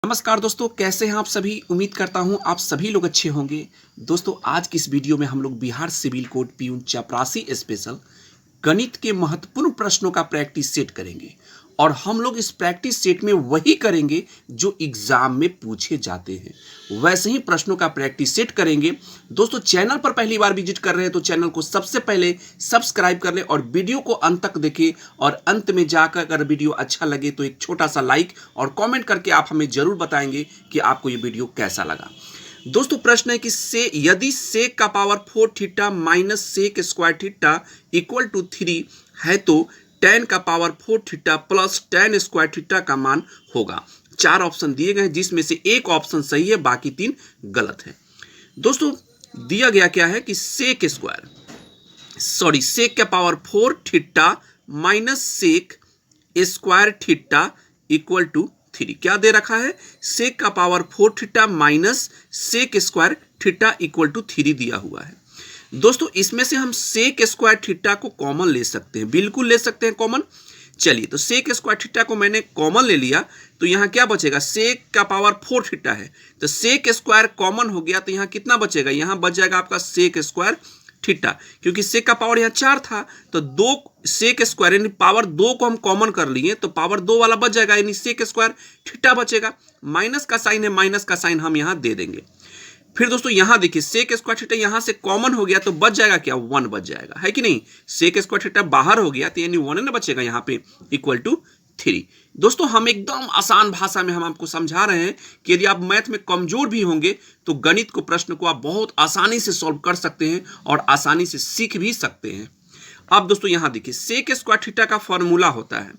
नमस्कार दोस्तों, कैसे हैं आप सभी। उम्मीद करता हूं आप सभी लोग अच्छे होंगे। दोस्तों, आज की इस वीडियो में हम लोग बिहार सिविल कोड प्यून चपरासी स्पेशल गणित के महत्वपूर्ण प्रश्नों का प्रैक्टिस सेट करेंगे और हम लोग इस प्रैक्टिस सेट में वही करेंगे जो एग्जाम में पूछे जाते हैं। वैसे ही प्रश्नों का प्रैक्टिस सेट करेंगे। दोस्तों, चैनल पर पहली बार विजिट कर रहे हैं तो चैनल को सबसे पहले सब्सक्राइब कर ले और वीडियो को अंत तक देखें और अंत में जाकर अगर वीडियो अच्छा लगे तो एक छोटा सा लाइक और कमेंट करके आप हमें जरूर बताएंगे कि आपको ये वीडियो कैसा लगा। दोस्तों, प्रश्न है कि यदि सेक का power 4 theta minus sec square theta equal to 3 है तो tan का power 4 theta plus tan square theta का मान होगा। 4 ऑप्शन दिए गए हैं जिसमें से एक ऑप्शन सही है, बाकी 3 गलत है। दोस्तों, दिया गया क्या है कि सेक का power 4 theta minus sec square theta equal to 3। क्या दे रखा है? सेक का power 4 theta minus sec square theta equal to 3 दिया हुआ है। दोस्तों, इसमें से हम सेक स्क्वायर थीटा को कॉमन ले सकते हैं, बिल्कुल ले सकते हैं कॉमन। चलिए, तो सेक स्क्वायर थीटा को मैंने कॉमन ले लिया तो यहां क्या बचेगा? सेक का पावर 4 थीटा है तो सेक स्क्वायर कॉमन हो गया तो यहां कितना बचेगा? यहां बच जाएगा आपका सेक स्क्वायर थीटा, क्योंकि सेक का पावर यहाँ 4 था तो 2 सेक स्क्वायर यानी पावर 2 को हम कॉमन कर लिए तो पावर 2 वाला बच जाएगा, यानी सेक स्क्वायर थीटा बचेगा। माइनस का साइन है, माइनस का साइन हम यहां दे देंगे। फिर दोस्तों यहां देखिए, सेक स्क्वायर थीटा यहां से कॉमन हो गया तो बच जाएगा क्या? 1 बच जाएगा, है कि नहीं। सेक स्क्वायर थीटा बाहर हो गया तो यानी 1 ना बचेगा यहां पे, इक्वल टू 3। दोस्तों, हम एकदम आसान भाषा में हम आपको समझा रहे हैं कि यदि आप मैथ में कमजोर भी होंगे तो गणित को प्रश्न को आप बहुत आसानी से सॉल्व कर सकते हैं और आसानी से सीख भी सकते हैं। अब दोस्तों यहां देखिए, सेक स्क्वायर थीटा का फॉर्मूला होता है,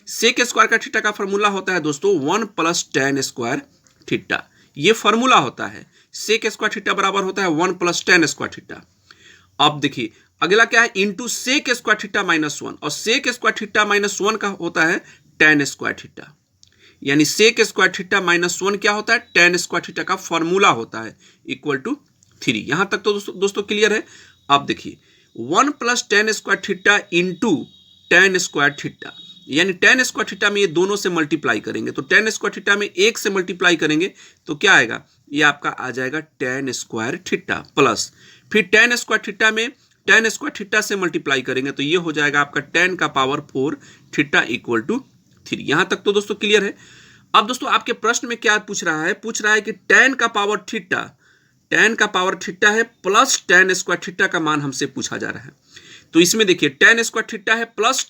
सेक स्क्वायर का थीटा का फॉर्मूला होता है दोस्तों 1 प्लस tan स्क्वायर थीटा। ये फॉर्मूला होता है, सेक स्क्वायर थीटा बराबर होता है 1 प्लस tan स्क्वायर थीटा। अब देखिए अगला क्या है? Into sec square theta minus 1, और सेक स्क्वायर थीटा माइनस 1 का होता है tan स्क्वायर थीटा, यानी सेक स्क्वायर थीटा माइनस 1 क्या होता है? tan स्क्वायर थीटा का फॉर्मूला होता है, इक्वल टू 3। यहां तक तो दोस्तों क्लियर है। अब देखिए 1 plus tan square theta into tan square theta, यानी tan स्क्वायर थीटा में ये दोनों से मल्टीप्लाई करेंगे तो tan स्क्वायर थीटा में 1 से मल्टीप्लाई करेंगे तो क्या आएगा? ये आपका आ जाएगा tan स्क्वायर थीटा प्लस, फिर tan स्क्वायर थीटा में tan स्क्वायर थीटा से मल्टीप्लाई करेंगे तो ये हो जाएगा आपका tan का पावर 4 थीटा इक्वल टू 3। यहां तक तो दोस्तों क्लियर है। अब दोस्तों आपके प्रश्न में क्या पूछ रहा है? पूछ रहा है कि tan का पावर थीटा है प्लस tan स्क्वायर थीटा का मान हमसे पूछा जा रहा है। तो इसमें देखिए tan स्क्वायर थीटा है प्लस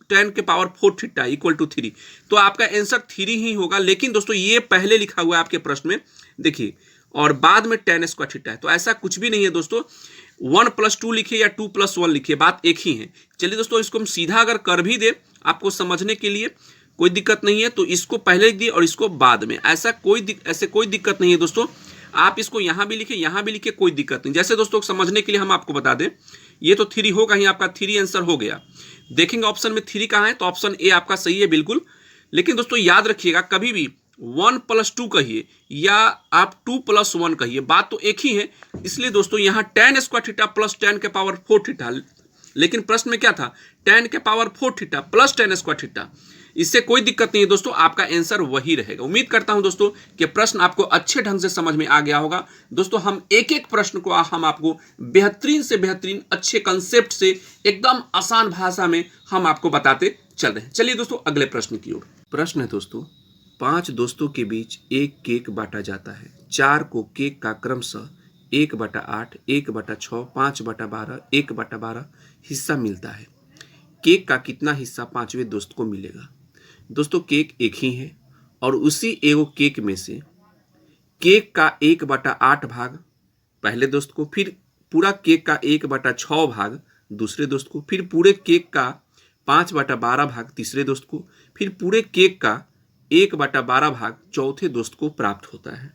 tan के पावर 4 थीटा इक्वल टू 3, तो आपका आंसर 3 ही होगा। लेकिन दोस्तों ये पहले लिखा हुआ है आपके प्रश्न में देखिए, और बाद में tan स्क्वायर थीटा है, तो ऐसा कुछ भी नहीं है दोस्तों। 1 प्लस 2 लिखिए या 2 प्लस 1 लिखिए, बात एक ही है। चलिए दोस्तों, इसको हम सीधा अगर कर भी दे आपको समझने के लिए कोई दिक्कत नहीं है, तो इसको पहले लिख दिए और इसको बाद में, ऐसे कोई दिक्कत नहीं है दोस्तों। आप इसको यहां भी लिखिए, यहां भी लिखिए, कोई दिक्कत नहीं। जैसे दोस्तों समझने के लिए हम आपको बता दें, ये तो 3 होगा ही, आपका 3 आंसर हो गया। देखेंगे ऑप्शन में 3 कहां है, तो ऑप्शन ए आपका सही है बिल्कुल। लेकिन दोस्तों याद रखिएगा, कभी भी 1 प्लस 2 कहिए या आप 2 प्लस 1 कहिए, बात तो एक ही है। इसलिए दोस्तों यहां tan square theta plus tan के पावर 4 थीटा, लेकिन प्रश्न में क्या था? tan के power 4 theta plus tan square theta. इससे कोई दिक्कत नहीं है दोस्तों, आपका आंसर वही रहेगा। उम्मीद करता हूं दोस्तों कि प्रश्न आपको अच्छे ढंग से समझ में आ गया होगा। दोस्तों, हम एक एक प्रश्न को हम आपको बेहतरीन से बेहतरीन अच्छे कंसेप्ट से एकदम आसान भाषा में हम आपको बताते चल रहे हैं। चलिए दोस्तों अगले प्रश्न की ओर। प्रश्न है दोस्तों, 5 दोस्तों के बीच एक केक बांटा जाता है। 4 को केक का क्रमशः 1/8, 1/6, 5/12, 1/12 हिस्सा मिलता है। केक का कितना हिस्सा 5वें दोस्त को मिलेगा? दोस्तों, केक एक ही है और उसी एगो केक में से केक का 1/8 भाग पहले दोस्त को, फिर पूरा केक का 1/6 भाग दूसरे दोस्त को, फिर पूरे केक का 5/12 भाग तीसरे दोस्त को, फिर पूरे केक का 1/12 भाग चौथे दोस्त को प्राप्त होता है।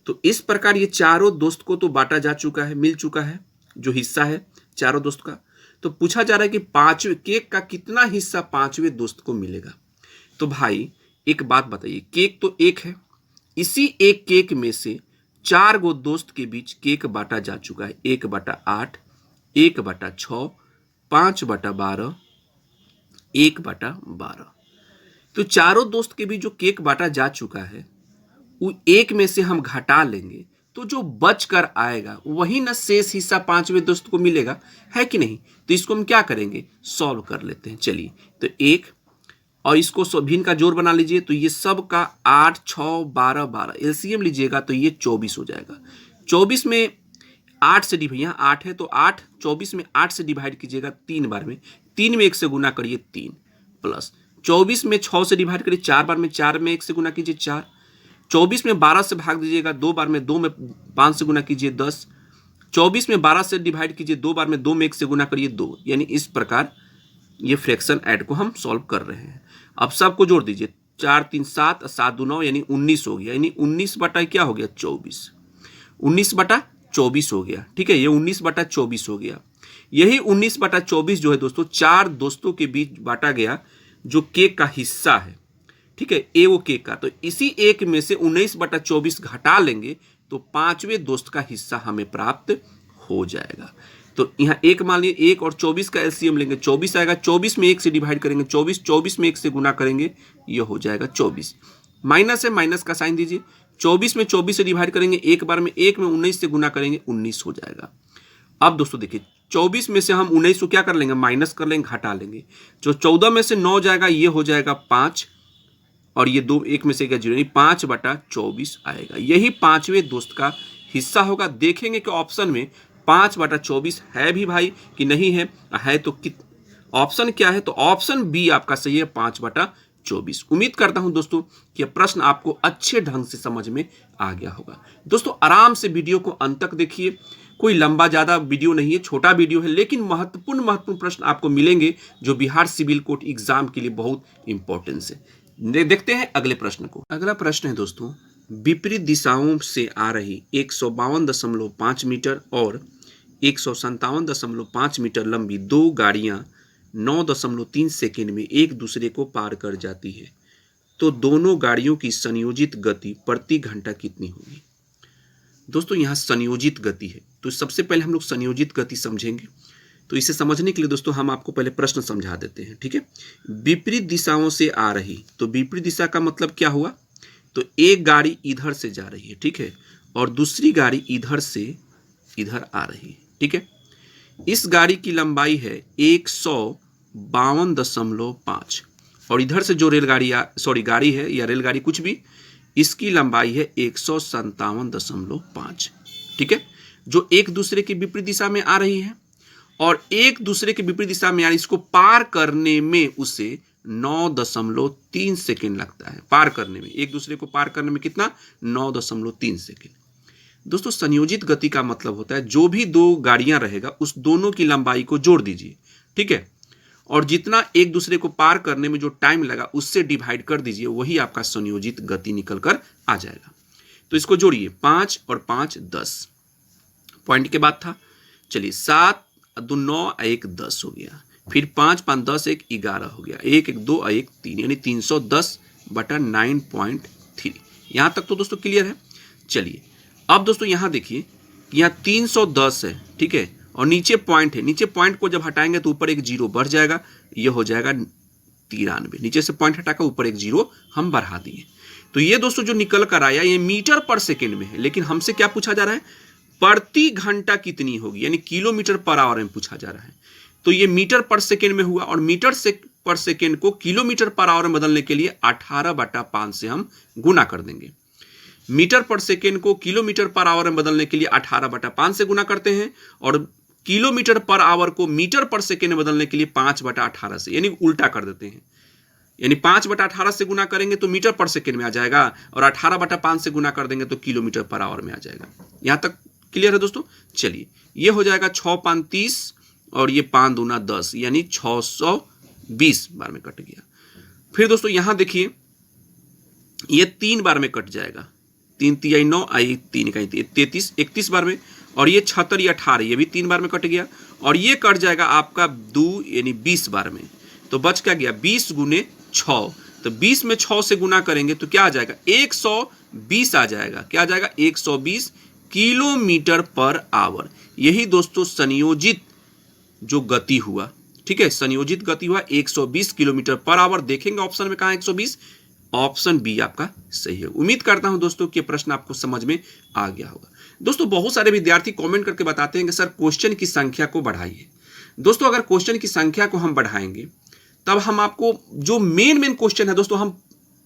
तो इस प्रकार ये चारों दोस्त को तो बांटा जा चुका है, मिल चुका है जो हिस्सा है चारों दोस्त का। तो पूछा जा रहा है कि 5वें केक का कितना हिस्सा 5वें दोस्त को मिलेगा। तो भाई एक बात बताइए, केक तो एक है, इसी एक केक में से 4 गो दोस्त के बीच केक बांटा जा चुका है। 1/8, 1/6, 5/12, 1/12। तो चारों दोस्त के बीच जो केक बांटा जा चुका है एक में से हम घटा लेंगे तो जो बच कर आएगा वही ना शेष हिस्सा पांचवें दोस्त को मिलेगा, है कि नहीं। तो इसको हम क्या करेंगे, सॉल्व कर लेते हैं। चलिए, तो एक और इसको भिन्न का जोड़ बना लीजिए, तो ये सब का 8 6 12 12 एलसीएम लीजिएगा तो ये 24 हो जाएगा। 24 में 8 से डिवाइड, यहाँ 8 है तो 8, 24 में 8 से डिवाइड कीजिएगा 3 बार में, 3 में 1 से गुना करिए 3, प्लस 24 में 6 से डिवाइड करिए 4 बार में, 4 में 1 से गुना कीजिए 4, 24 में 12 से भाग दीजिएगा 2 बार में, 2 में 5 से गुना कीजिए 10, 24 में 12 से डिवाइड कीजिए 2 बार में, 2 में 1 से गुना करिए 2। यानी इस प्रकार ये फ्रैक्शन ऐड को हम सॉल्व कर रहे हैं। अब सबको जोड़ दीजिए, 4 3 7 7 2 9 यानी 19 हो गया। यानी 19 बटा क्या हो गया, 24, 19 बटा 24 हो गया। ठीक है, ये 19 बटा 24 हो गया। यही 19 बटा 24 जो है दोस्तों 4 दोस्तों के बीच बांटा गया जो केक का हिस्सा है। ठीक है, ए वो केक का, तो इसी एक में से 19 बटा 24 घटा लेंगे तो पांचवें दोस्त का हिस्सा हमें प्राप्त हो जाएगा। तो यहाँ एक मान लीजिए, 1 और 24 का एलसीएम लेंगे, 24 आएगा, 24 में 1 से डिवाइड करेंगे 24, 24 में 1 से गुना करेंगे, ये हो जाएगा 24। माइनस है, माइनस का साइन दीजिए, 24 में 24 से डिवाइड करेंगे एक बार में, 1 में 19 से गुना करेंगे 19 हो जाएगा। अब दोस्तों देखिए, 24 में से हम 19 को क्या कर लेंगे, माइनस कर लेंगे, घटा लेंगे। जो 14 में से 9 जाएगा ये हो जाएगा 5, और ये 2 1 में से क्या 0, यानी 5 बटा 24 आएगा। यही पांचवें दोस्त का हिस्सा होगा। देखेंगे कि ऑप्शन में 5 बटा 24 है भी भाई कि नहीं है तो ऑप्शन क्या है, तो ऑप्शन बी आपका सही है, 5 बटा 24। उम्मीद करता हूं दोस्तों कि यह प्रश्न आपको अच्छे ढंग से समझ में आ गया होगा। दोस्तों आराम से वीडियो को अंत तक देखिए, कोई लंबा ज्यादा वीडियो नहीं है, छोटा वीडियो है, लेकिन महत्वपूर्ण प्रश्न आपको मिलेंगे जो बिहार सिविल कोर्ट एग्जाम के लिए बहुत इंपॉर्टेंस है। देखते हैं अगले प्रश्न को। अगला प्रश्न है दोस्तों, विपरीत दिशाओं से आ रही 152.5 मीटर और 157.5 मीटर लंबी दो गाड़ियां 9.3 सेकेंड में एक दूसरे को पार कर जाती है, तो दोनों गाड़ियों की संयोजित गति प्रति घंटा कितनी होगी। दोस्तों यहाँ संयोजित गति है, तो सबसे पहले हम लोग संयोजित गति समझेंगे। तो इसे समझने के लिए दोस्तों हम आपको पहले प्रश्न समझा देते हैं। ठीक है, विपरीत दिशाओं से आ रही, तो विपरीत दिशा का मतलब क्या हुआ, तो एक गाड़ी इधर से जा रही है, ठीक है, और दूसरी गाड़ी इधर से इधर आ रही है। ठीक है, इस गाड़ी की लंबाई है 152.5 और इधर से जो गाड़ी है या रेलगाड़ी कुछ भी, इसकी लंबाई है 157.5। ठीक है, जो एक दूसरे के विपरीत दिशा में आ रही है और एक दूसरे के विपरीत दिशा में यानी इसको पार करने में उसे 9.3 सेकेंड लगता है। पार करने में, एक दूसरे को पार करने में कितना, 9.3 सेकेंड। दोस्तों संयोजित गति का मतलब होता है जो भी दो गाड़ियां रहेगा उस दोनों की लंबाई को जोड़ दीजिए। ठीक है, और जितना एक दूसरे को पार करने में जो टाइम लगा उससे डिवाइड कर दीजिए, वही आपका संयोजित गति निकल कर आ जाएगा। तो इसको जोड़िए, 5 और 5 10 पॉइंट के बाद था। चलिए 7 2 9 1 10 हो गया, फिर 5 5 10 1 11 हो गया, 1 1 2 1 3 यानी 310/9.3। यहां तक तो दोस्तों क्लियर है। चलिए अब दोस्तों यहां देखिए, यहाँ 310 है, ठीक है, और नीचे पॉइंट है, नीचे पॉइंट को जब हटाएंगे तो ऊपर एक जीरो बढ़ जाएगा, ये हो जाएगा 93। नीचे से पॉइंट हटाकर ऊपर एक जीरो हम बढ़ा दिए। तो ये दोस्तों जो निकल कर आया ये मीटर पर सेकेंड में है, लेकिन हमसे क्या पूछा जा रहा है, प्रति घंटा कितनी होगी, यानी किलोमीटर पर आवर में पूछा जा रहा है। तो ये मीटर पर सेकेंड में हुआ, और मीटर पर सेकेंड को किलोमीटर पर आवर में बदलने के लिए 18/5 से हम गुना कर देंगे। मीटर पर सेकेंड को किलोमीटर पर आवर में बदलने के लिए 18/5 से गुना करते हैं, और किलोमीटर पर आवर को मीटर पर सेकेंड में बदलने के लिए 5/18 से, यानी उल्टा कर देते हैं। यानी 5/18 से गुना करेंगे तो मीटर पर सेकेंड में आ जाएगा, और 18/5 से गुना कर देंगे तो किलोमीटर पर आवर में आ जाएगा। यहां तक क्लियर है दोस्तों। चलिए ये हो जाएगा 6 5 30 और ये 5 दूना 10 यानी 620 बार में कट गया। फिर दोस्तों यहां देखिए, ये 3 बार में कट जाएगा, 3 3 9 आई 3 का 33 31 बार में, और ये 76 18 ये भी 3 बार में कट गया, और ये कट जाएगा आपका 2 यानी 20 बार में। तो बच क्या गया, 20 गुने 6, तो 20 में 6 से गुना करेंगे तो क्या आ जाएगा, 120 आ जाएगा। क्या आ जाएगा, 120 किलोमीटर पर आवर। यही दोस्तों संयोजित जो गति हुआ। ठीक है, संयोजित गति हुआ 120 किलोमीटर पर आवर। देखेंगे ऑप्शन में कहां 120, ऑप्शन बी आपका सही है। उम्मीद करता हूं दोस्तों कि प्रश्न आपको समझ में आ गया होगा। दोस्तों बहुत सारे विद्यार्थी कमेंट करके बताते हैं कि सर क्वेश्चन की संख्या को बढ़ाइए। दोस्तों अगर क्वेश्चन की संख्या को हम बढ़ाएंगे तब हम आपको जो मेन क्वेश्चन है, दोस्तों हम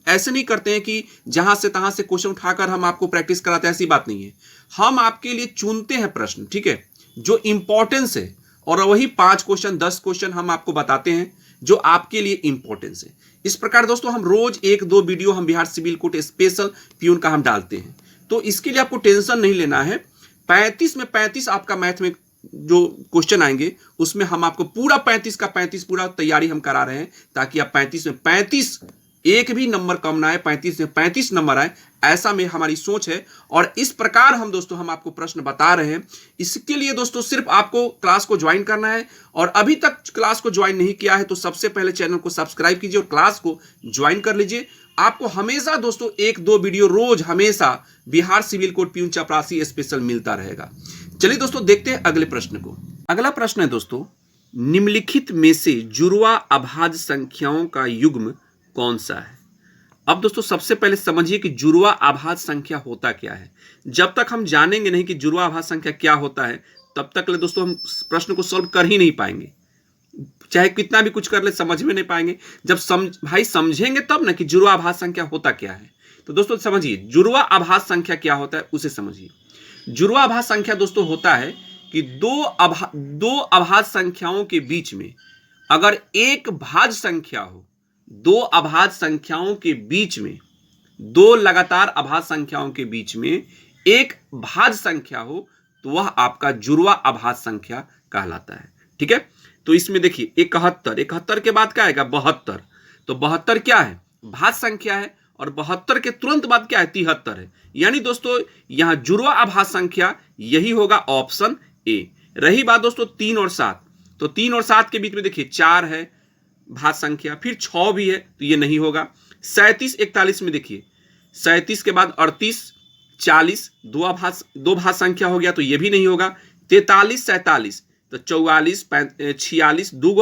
ऐसे नहीं करते हैं कि जहां से तहां से क्वेश्चन उठाकर हम आपको प्रैक्टिस कराते हैं, ऐसी बात नहीं है। हम आपके लिए चुनते हैं प्रश्न, ठीक है, जो इंपॉर्टेंस है, और वही 5 क्वेश्चन 10 क्वेश्चन हम आपको बताते हैं जो आपके लिए इंपॉर्टेंस है। इस प्रकार दोस्तों हम रोज 1-2 वीडियो हम Bihar civil court special peon का हम डालते हैं, तो इसके लिए आपको टेंशन नहीं लेना है। 35 में 35 आपका मैथ में जो क्वेश्चन आएंगे उसमें हम आपको पूरा 35 का 35 पूरा तैयारी हम करा रहे हैं, ताकि आप 35 में 35 एक भी नंबर कम ना आए, 35 में 35 नंबर आए, ऐसा में हमारी सोच है। और इस प्रकार हम दोस्तों हम आपको प्रश्न बता रहे हैं। इसके लिए दोस्तों सिर्फ आपको क्लास को ज्वाइन करना है, और अभी तक क्लास को ज्वाइन नहीं किया है तो सबसे पहले चैनल को सब्सक्राइब कीजिए और क्लास को ज्वाइन कर लीजिए। आपको हमेशा दोस्तों 1-2 वीडियो रोज हमेशा बिहार सिविल कोड प्यून चपरासी स्पेशल मिलता रहेगा। चलिए दोस्तों देखते हैं अगले प्रश्न को। अगला प्रश्न है दोस्तों, निम्नलिखित में से जुड़वा अभाज्य संख्याओं का युग्म कौन सा है? अब दोस्तों सबसे पहले समझिए कि जुड़वा अभाज्य संख्या होता क्या है। जब तक हम जानेंगे नहीं कि जुड़वा अभाज्य संख्या क्या होता है, तब तक ले दोस्तों हम प्रश्न को सॉल्व कर ही नहीं पाएंगे। चाहे कितना भी कुछ कर ले समझ में नहीं पाएंगे। जब समझेंगे तब ना कि जुड़वा अभाज्य संख्या होता क्या है। तो दोस्तों समझिए जुड़वा अभाज्य संख्या क्या होता है, उसे समझिए। जुड़वा अभाज्य संख्या दोस्तों होता है कि दो अभाज्य संख्याओं के बीच में अगर एक भाज्य संख्या हो, दो अभाज्य संख्याओं के बीच में, दो लगातार अभाज्य संख्याओं के बीच में एक भाज्य संख्या हो, तो वह आपका जुड़वा अभाज्य संख्या कहलाता है। ठीक है, तो इसमें देखिए 71 के बाद क्या आएगा 72। तो 72 क्या है, भाज्य संख्या है, और 72 के तुरंत बाद क्या है 73 है। यानी दोस्तों यहां जुड़वा अभाज्य संख्या यही होगा ऑप्शन ए। रही बात दोस्तों 3 और 7, तो 3 और 7 के बीच में देखिए 4 है भाज्य संख्या, फिर 6 भी है, तो ये नहीं होगा। 37 41 में देखिए 37 के बाद 38 40 दो भाज्य संख्या हो गया, तो ये भी नहीं होगा। 43 47 तो 44 46 दो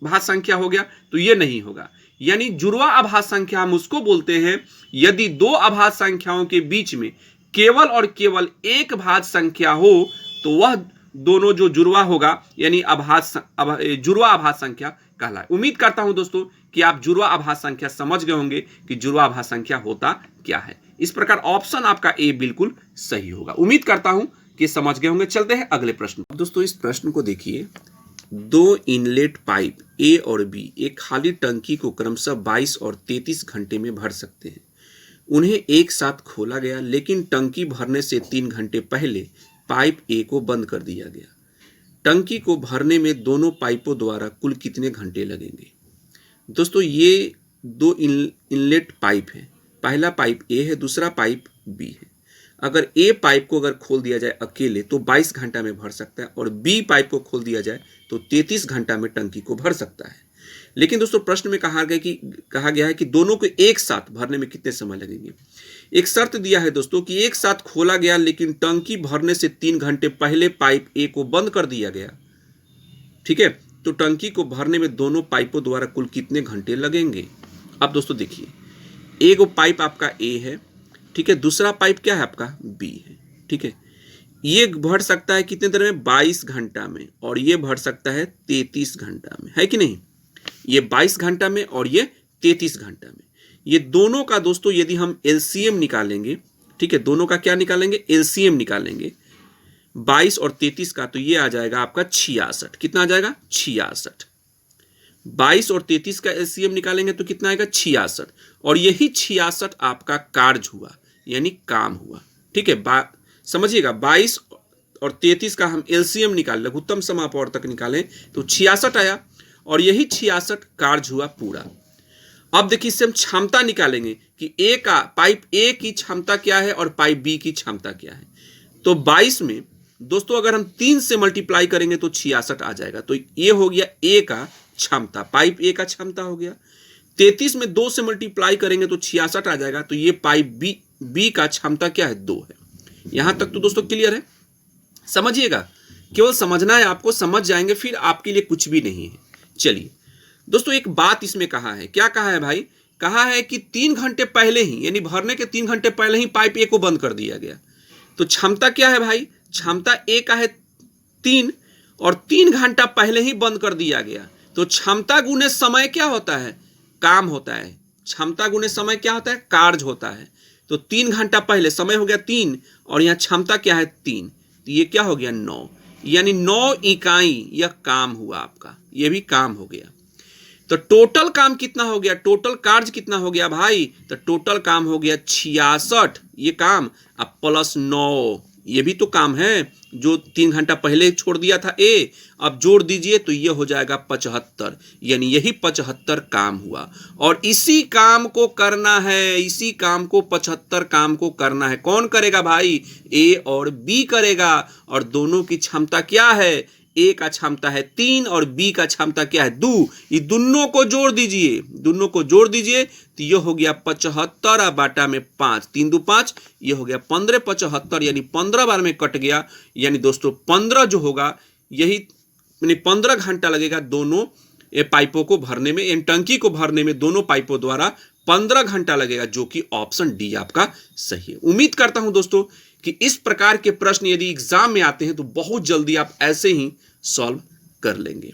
भाज्य संख्या हो गया, तो ये नहीं होगा। यानी जुड़वा अभाज्य संख्या हम उसको बोलते हैं यदि दो अभाज्य संख्याओं के बीच में केवल और केवल एक भाज्य संख्या हो, तो वह दोनों जो जुड़वा होगा यानी जुड़वा अभाज्य संख्या कहलाए। उम्मीद करता हूं दोस्तों कि आप जुड़वा अभाज्य संख्या समझ गए होंगे कि जुड़वा अभाज्य संख्या होता क्या है। इस प्रकार ऑप्शन आपका ए बिल्कुल सही होगा। उम्मीद करता हूं कि समझ गए होंगे। चलते हैं अगले प्रश्न। दोस्तों इस प्रश्न को देखिए, 2 इनलेट पाइप ए और बी एक खाली टंकी को क्रमशः 22 और 33 घंटे में भर सकते हैं। उन्हें एक साथ खोला गया, लेकिन टंकी भरने से 3 घंटे पहले पाइप ए को बंद कर दिया गया। टंकी को भरने में दोनों पाइपों द्वारा कुल कितने घंटे लगेंगे? दोस्तों ये 2 इनलेट पाइप है, पहला पाइप ए है, दूसरा पाइप बी है। अगर ए पाइप को अगर खोल दिया जाए अकेले तो 22 घंटा में भर सकता है, और बी पाइप को खोल दिया जाए तो 33 घंटा में टंकी को भर सकता है। लेकिन दोस्तों प्रश्न में कहा गया है कि दोनों को एक साथ भरने में कितने समय लगेंगे। एक शर्त दिया है दोस्तों कि एक साथ खोला गया, लेकिन टंकी भरने से 3 घंटे पहले पाइप ए को बंद कर दिया गया। ठीक है, तो टंकी को भरने में दोनों पाइपों द्वारा कुल कितने घंटे लगेंगे? अब दोस्तों देखिए, एक पाइप आपका ए है, ठीक है, दूसरा पाइप क्या है आपका बी है। ठीक है, ये भर सकता है कितने देर में 22 घंटा में, और ये भर सकता है 33 घंटा में, है कि नहीं। ये 22 घंटा में और ये 33 घंटा में। ये दोनों का दोस्तों यदि हम एलसीएम निकालेंगे, ठीक है, दोनों का क्या निकालेंगे एलसीएम निकालेंगे 22 और 33 का, तो ये आ जाएगा आपका 66। कितना आ जाएगा 66। 22 और 33 का एलसीएम निकालेंगे तो कितना आएगा 66, और यही 66 आपका कार्य हुआ यानी काम हुआ। ठीक है, समझिएगा 22 और 33 का हम एलसीएम निकाल लघुत्तम समापवर्तक निकालें तो 66 आया, और यही 66 कार्य हुआ पूरा। अब देखिए इससे हम क्षमता निकालेंगे कि ए का पाइप ए की क्षमता क्या है और पाइप बी की क्षमता क्या है। तो 22 में दोस्तों अगर हम 3 से मल्टीप्लाई करेंगे तो 66 आ जाएगा, तो ये हो गया ए का क्षमता, पाइप ए का क्षमता हो गया। 33 में 2 से मल्टीप्लाई करेंगे तो 66 आ जाएगा, तो ये पाइप बी का क्षमता क्या है 2 है। यहां तक तो दोस्तों क्लियर है। समझिएगा, केवल समझना है आपको, समझ जाएंगे फिर आपके लिए कुछ भी नहीं है। चलिए दोस्तों एक बात इसमें कहा है, क्या कहा है भाई, कहा है कि 3 घंटे पहले ही, यानी भरने के 3 घंटे पहले ही पाइप ए को बंद कर दिया गया। तो क्षमता क्या है भाई, क्षमता ए का है 3 और 3 घंटा पहले ही बंद कर दिया गया। तो क्षमता गुने समय क्या होता है, काम होता है। क्षमता गुने समय क्या होता है, कार्य होता है। तो 3 घंटा पहले, समय हो गया 3 और यहाँ क्षमता क्या है 3, तो ये क्या हो गया 9, यानी 9 इकाई यह काम हुआ आपका, ये भी काम हो गया। तो टोटल काम कितना हो गया, टोटल कार्य कितना हो गया भाई, तो टोटल काम हो गया 66, ये काम अब प्लस 9, ये भी तो काम है जो 3 घंटा पहले छोड़ दिया था ए, अब जोड़ दीजिए तो ये हो जाएगा 75, यानी यही 75 काम हुआ। और इसी काम को करना है, इसी काम को 75 काम को करना है। कौन करेगा भाई, ए और बी करेगा। और दोनों की क्षमता क्या है, ए का क्षमता है 3 और बी का क्षमता क्या है 2। ये दोनों को जोड़ दीजिए, दोनों को जोड़ दीजिए तो ये हो गया 75 बाटा में 5, 3 2 5, ये हो गया 15 75, यानी 15 बार में कट गया। यानी दोस्तों 15 जो होगा यही, यानी 15 घंटा लगेगा दोनों पाइपों को भरने में, इन टंकी को भरने में दोनों पाइपों द्वारा 15 घंटा लगेगा, जो कि ऑप्शन डी आपका सही है। उम्मीद करता हूं दोस्तों कि इस प्रकार के प्रश्न यदि एग्जाम में आते हैं तो बहुत जल्दी आप ऐसे ही सॉल्व कर लेंगे।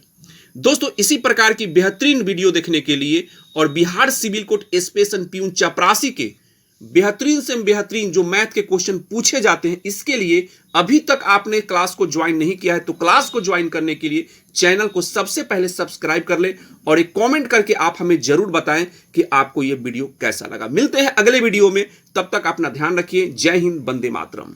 दोस्तों इसी प्रकार की बेहतरीन वीडियो देखने के लिए और Bihar civil court special peon चपरासी के बेहतरीन से बेहतरीन जो मैथ के क्वेश्चन पूछे जाते हैं, इसके लिए अभी तक आपने क्लास को ज्वाइन नहीं किया है तो क्लास को ज्वाइन करने के लिए चैनल को सबसे पहले सब्सक्राइब कर ले और एक कमेंट करके आप हमें जरूर बताएं कि आपको यह वीडियो कैसा लगा। मिलते हैं अगले वीडियो में, तब तक अपना ध्यान रखिए। जय हिंद, वंदे मातरम।